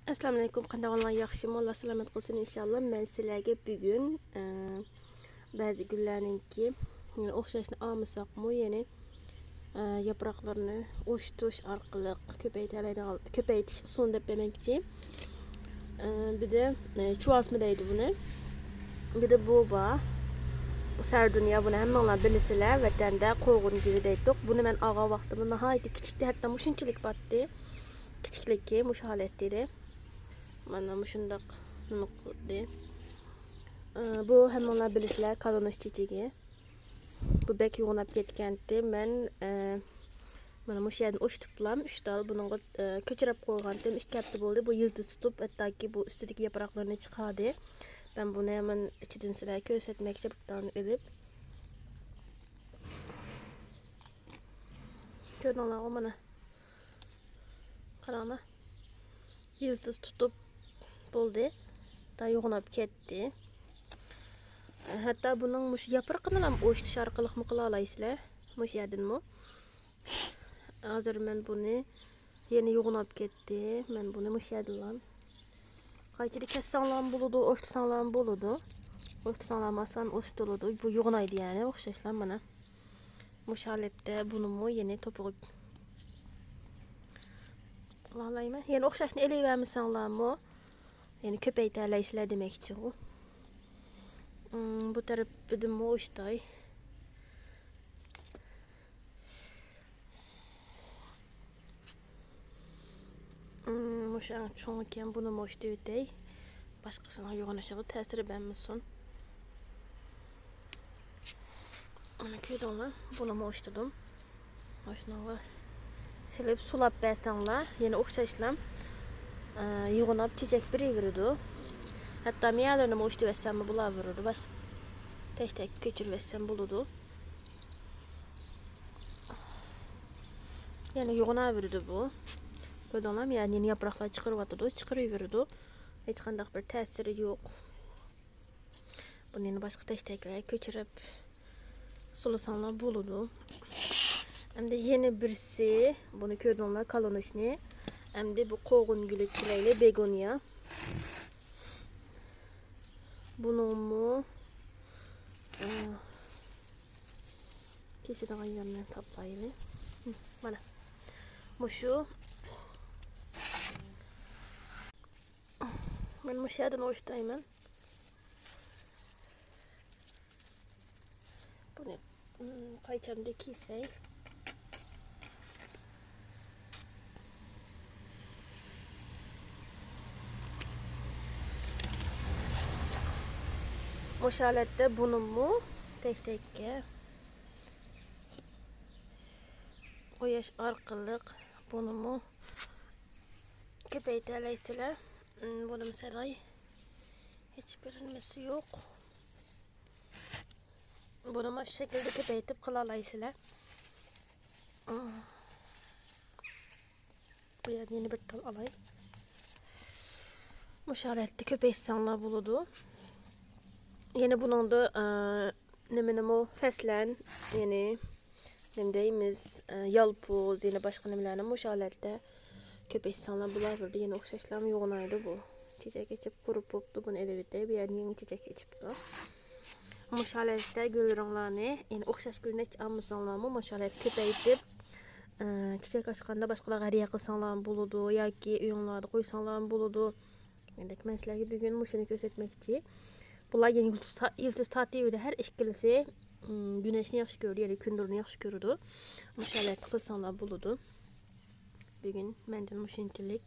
Assalamu alaykum. Qanday olman yaxshimi? Alloh salomat qilsin inshaalloh. Men sizlarga bugun ba'zi gullarninki yine o'xshashni olmasak-mu, ya'ni yaproqlarini o'shtirish orqali ko'paytirish usulini deb bermoqchi. Bir de çuvasma deydi buni. Bir de bu var. Bu sardunya buni hammalar bilisizlar. Vatanda qo'g'in gibi deydik. Buni men ağa vaqtimda nihoyatda kichikda hatto mushunchalik batdi. Kichiklikka mush holatda. Mana mushundaq nima qildi. Bu hammalar bilisizlar, kolonos chechigi. Bu bek yo'nab ketgandi. Men mana mush yerdan o'shtiblam 3 dal bunga ko'chirib qo'ygandim. 2 hafta bo'ldi. Bu yildiz tutib, hattoki bu ustidagi yaproqlarni chiqardi. Ben bunu hemen içinden sizlerge ko'rsatmoqchi bittadan edip. Ko'rdinglarmi mana. Qaranglar. Yıldız tutup bo'ldi. Da yo'g'nab ketdi. Hatta bunun mush yaproqini ham o'shtish orqali qila olasizlar. Mush yerdanmi? Hozir men buni yeni yo'g'nab ketdi. Men buni mush yerdan qaychida kessanlar buludu, o'shtisanlar buludu. O'shtisanlarmasan o'shtiladi. Bu yo'g'naydi yani, o'xshashlar mana. Mush holatda bunimi yeni to'piq qilalayman. Yeni o'xshashni elayvermisanlarmi? Yani ko'paytiraysizlar demoqchi u. Bu taraf bidim o'shtay. Mushang cho'ng ekan buni mo'shda o'tay. Boshqasini yo'g'onishiga ta'siri bermasin. Mana ko'rdinglar, buni mo'shtadim. Mashinaga silib sulab bersanglar, yana o'xshashlar yo'g'onab chechak beraveradi. Hatto miyalarini mo'shta bersammi bo'laveradi. Boshqa tashtak ko'chirib bersam bo'ladi. Yani yo'g'onaveradi bu. Ko'rdinglarmi? Yani yeni yaproqlar chiqaryotdi, chiqaraveradi. Hech qanday bir ta'siri yo'q. Buni boshqa tashtaklarga ko'chirib sulasanlar bo'ladi. Endi yeni birisi, buni ko'rdinglar, kolonosni. Endi bu qo'g'in guli chilayli begonya. Bunimi kesidigan yerni toplaylik. Mana. Mushu men mush yerdan o'shtayman. Buni qaychamda kiysay. Mush holatda bunimi tashtakka qo'yish orqali bunimi ko'paytiraysizlar. Buni misalay hech bir nimasi yo'q. Buni mana shu shaklda ko'paytib qila olasizlar. Bu yerdan yana bir tal olay. Mush holatda ko'paytsanlar bo'ladi. Yine bunun da nima faslan, yani nima deymiz, yalpoz, yine başqa nimalarni mush holatda ko'paytsanlar bo'laveradi. Yine o'xshashlar yo'g'onaydi bu. Chechak ichib qurib bo'pti, buni elib o'tay. Bu yerning yangi chechak ichibdi. Mush holatda gulranglarni, ya'ni o'xshash gulni olmasanlarmi, mush holatda ko'paytib chechak ochganda boshqalarga hadiya qilsanlar bo'ladi yoki uyinglarda qo'ysanlar bo'ladi. Endi men sizlarga bugun mushuni ko'rsatmoqchi. Bunlar yeni yıldız tatlıda her ikilisi güneşini yaxshi ko'radi, yani kundurni yaxshi ko'radi. Mush holatda qilsanlar bo'ladi. Bugun mendan mushunchalik.